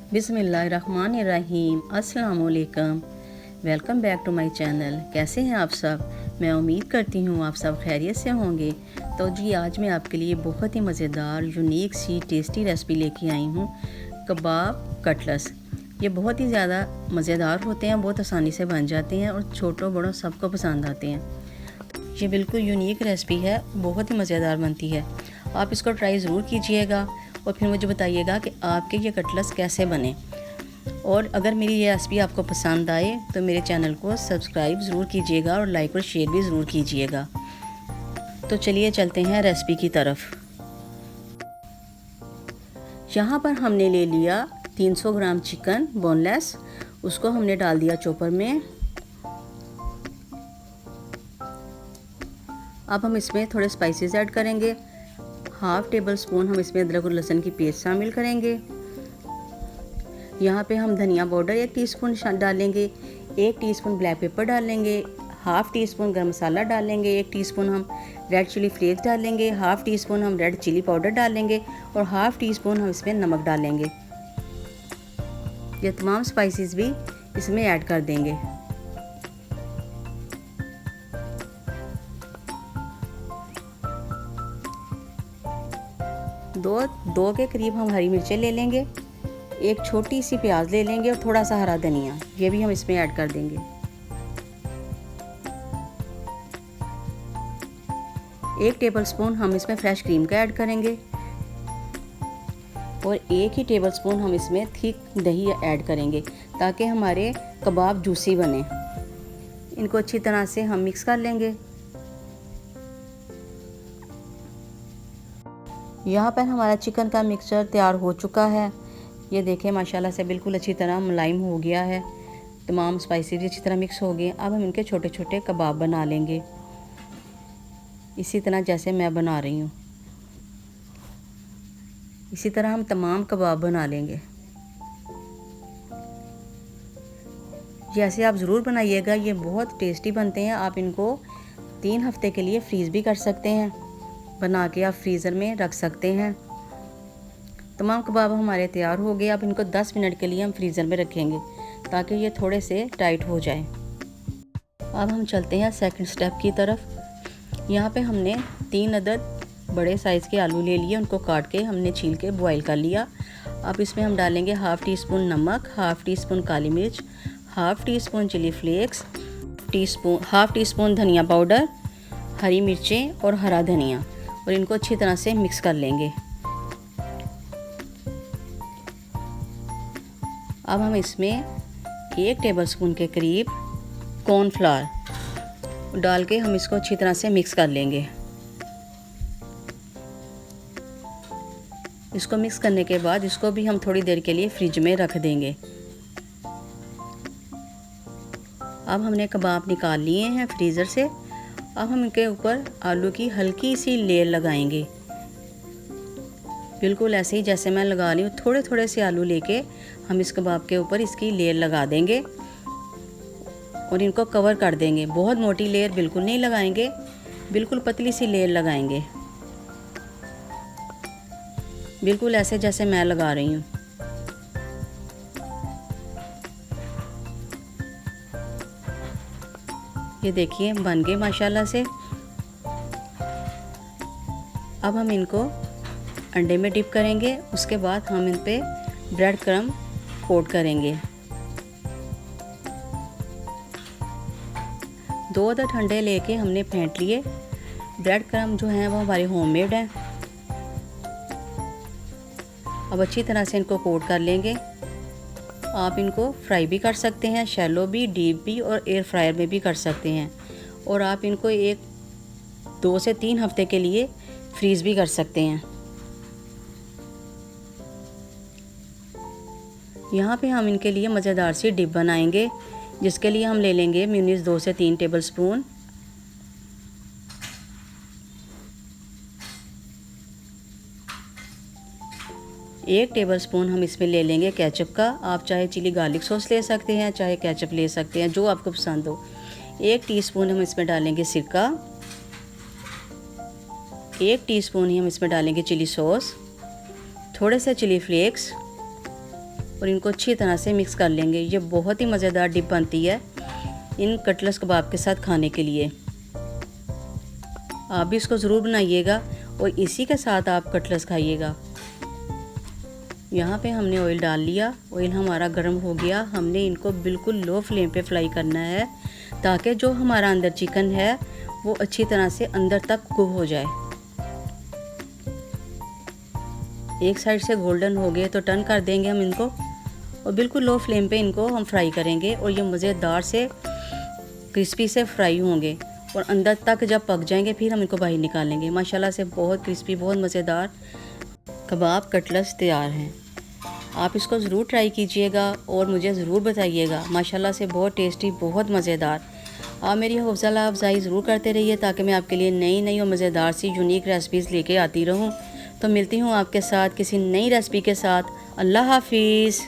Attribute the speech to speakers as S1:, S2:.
S1: बिस्मिल्लाहिर्रहमानिर्रहीम। अस्सलाम वालेकुम। Welcome back to my channel. कैसे हैं आप सब? मैं उम्मीद करती हूँ आप सब खैरियत से होंगे। तो जी आज मैं आपके लिए बहुत ही मज़ेदार यूनिक सी टेस्टी रेसिपी लेके आई हूँ, कबाब कटलेट्स। ये बहुत ही ज़्यादा मज़ेदार होते हैं, बहुत आसानी से बन जाते हैं और छोटों बड़ों सबको पसंद आते हैं। ये बिल्कुल यूनिक रेसिपी है, बहुत ही मज़ेदार बनती है। आप इसको ट्राई ज़रूर कीजिएगा और फिर मुझे बताइएगा कि आपके ये कटलेट्स कैसे बने। और अगर मेरी ये रेसिपी आपको पसंद आए तो मेरे चैनल को सब्सक्राइब ज़रूर कीजिएगा और लाइक और शेयर भी ज़रूर कीजिएगा। तो चलिए चलते हैं रेसिपी की तरफ। यहाँ पर हमने ले लिया 300 ग्राम चिकन बोनलेस, उसको हमने डाल दिया चॉपर में। अब हम इसमें थोड़े स्पाइसेस ऐड करेंगे। हाफ़ टेबल स्पून हम इसमें अदरक और लहसुन की पेस्ट शामिल करेंगे। यहाँ पे हम धनिया पाउडर 1 टीस्पून डालेंगे, 1 टीस्पून ब्लैक पेपर डालेंगे, हाफ़ टी स्पून गरम मसाला डालेंगे, 1 टीस्पून हम रेड चिली फ्लेक्स डालेंगे, हाफ़ टी स्पून हम रेड चिली पाउडर डालेंगे और हाफ़ टी स्पून हम इसमें नमक डालेंगे। ये तमाम स्पाइसेस भी इसमें ऐड कर देंगे। दो के करीब हम हरी मिर्चें ले लेंगे, एक छोटी सी प्याज ले लेंगे और थोड़ा सा हरा धनिया, ये भी हम इसमें ऐड कर देंगे। 1 टेबलस्पून हम इसमें फ्रेश क्रीम का ऐड करेंगे और 1 ही टेबलस्पून हम इसमें थिक दही ऐड करेंगे ताकि हमारे कबाब जूसी बने। इनको अच्छी तरह से हम मिक्स कर लेंगे। यहाँ पर हमारा चिकन का मिक्सचर तैयार हो चुका है। ये देखें माशाल्लाह से बिल्कुल अच्छी तरह मुलायम हो गया है, तमाम स्पाइसेस भी अच्छी तरह मिक्स हो गए। अब हम इनके छोटे छोटे कबाब बना लेंगे, इसी तरह जैसे मैं बना रही हूँ। इसी तरह हम तमाम कबाब बना लेंगे। जैसे आप ज़रूर बनाइएगा, ये बहुत टेस्टी बनते हैं। आप इनको 3 हफ्ते के लिए फ्रीज़ भी कर सकते हैं, बना के आप फ्रीज़र में रख सकते हैं। तमाम कबाब हमारे तैयार हो गए। अब इनको 10 मिनट के लिए हम फ्रीज़र में रखेंगे ताकि ये थोड़े से टाइट हो जाए। अब हम चलते हैं सेकंड स्टेप की तरफ। यहाँ पे हमने 3 अदद बड़े साइज़ के आलू ले लिए, उनको काट के हमने छील के बॉईल कर लिया। अब इसमें हम डालेंगे हाफ़ टी स्पून नमक, हाफ़ टी स्पून काली मिर्च, half teaspoon chilli flakes, half teaspoon धनिया पाउडर, हरी मिर्चें और हरा धनिया, और इनको अच्छी तरह से मिक्स कर लेंगे। अब हम इसमें 1 टेबलस्पून के करीब कॉर्नफ्लावर डाल के हम इसको अच्छी तरह से मिक्स कर लेंगे। इसको मिक्स करने के बाद इसको भी हम थोड़ी देर के लिए फ्रिज में रख देंगे। अब हमने कबाब निकाल लिए हैं फ्रीज़र से। अब हम इनके ऊपर आलू की हल्की सी लेयर लगाएंगे, बिल्कुल ऐसे ही जैसे मैं लगा रही हूँ। थोड़े थोड़े से आलू लेके हम इस कबाब के ऊपर इसकी लेयर लगा देंगे और इनको कवर कर देंगे। बहुत मोटी लेयर बिल्कुल नहीं लगाएंगे, बिल्कुल पतली सी लेयर लगाएंगे, बिल्कुल ऐसे जैसे मैं लगा रही हूँ। ये देखिए बन गए माशाल्लाह से। अब हम इनको अंडे में डिप करेंगे, उसके बाद हम इन पे ब्रेड क्रम्ब कोट करेंगे। 2 अदद अंडे लेके हमने फेंट लिए। ब्रेड क्रम्ब जो हैं वो हमारे होममेड हैं। अब अच्छी तरह से इनको कोट कर लेंगे। आप इनको फ्राई भी कर सकते हैं, शैलो भी, डीप भी और एयर फ्रायर में भी कर सकते हैं। और आप इनको 2 से 3 हफ्ते के लिए फ्रीज़ भी कर सकते हैं। यहाँ पे हम इनके लिए मज़ेदार सी डिप बनाएंगे, जिसके लिए हम ले लेंगे मेयोनीज़ 2 से 3 टेबलस्पून, एक टेबलस्पून हम इसमें ले लेंगे केचप का। आप चाहे चिली गार्लिक सॉस ले सकते हैं, चाहे केचप ले सकते हैं, जो आपको पसंद हो। 1 टीस्पून हम इसमें डालेंगे सिरका, 1 टीस्पून ही हम इसमें डालेंगे चिली सॉस, थोड़े से चिली फ्लेक्स और इनको अच्छी तरह से मिक्स कर लेंगे। ये बहुत ही मज़ेदार डिप बनती है इन कटलेट्स कबाब के साथ खाने के लिए। आप भी इसको ज़रूर बनाइएगा और इसी के साथ आप कटलेट्स खाइएगा। यहाँ पे हमने ऑयल डाल लिया, ऑयल हमारा गर्म हो गया। हमने इनको बिल्कुल लो फ्लेम पे फ्राई करना है ताकि जो हमारा अंदर चिकन है वो अच्छी तरह से अंदर तक कुक हो जाए। एक साइड से गोल्डन हो गए तो टर्न कर देंगे हम इनको और बिल्कुल लो फ्लेम पे इनको हम फ्राई करेंगे और ये मज़ेदार से क्रिस्पी से फ्राई होंगे और अंदर तक जब पक जाएंगे फिर हम इनको बाहर निकालेंगे। माशाल्लाह से बहुत क्रिस्पी, बहुत मज़ेदार कबाब कटलेट्स तैयार हैं। आप इसको ज़रूर ट्राई कीजिएगा और मुझे ज़रूर बताइएगा। माशाल्लाह से बहुत टेस्टी, बहुत मज़ेदार। आप मेरी हौसला अफजाई ज़रूर करते रहिए ताकि मैं आपके लिए नई नई और मज़ेदार सी यूनिक रेसिपीज़ लेके आती रहूं। तो मिलती हूँ आपके साथ किसी नई रेसिपी के साथ। अल्लाह हाफिज़।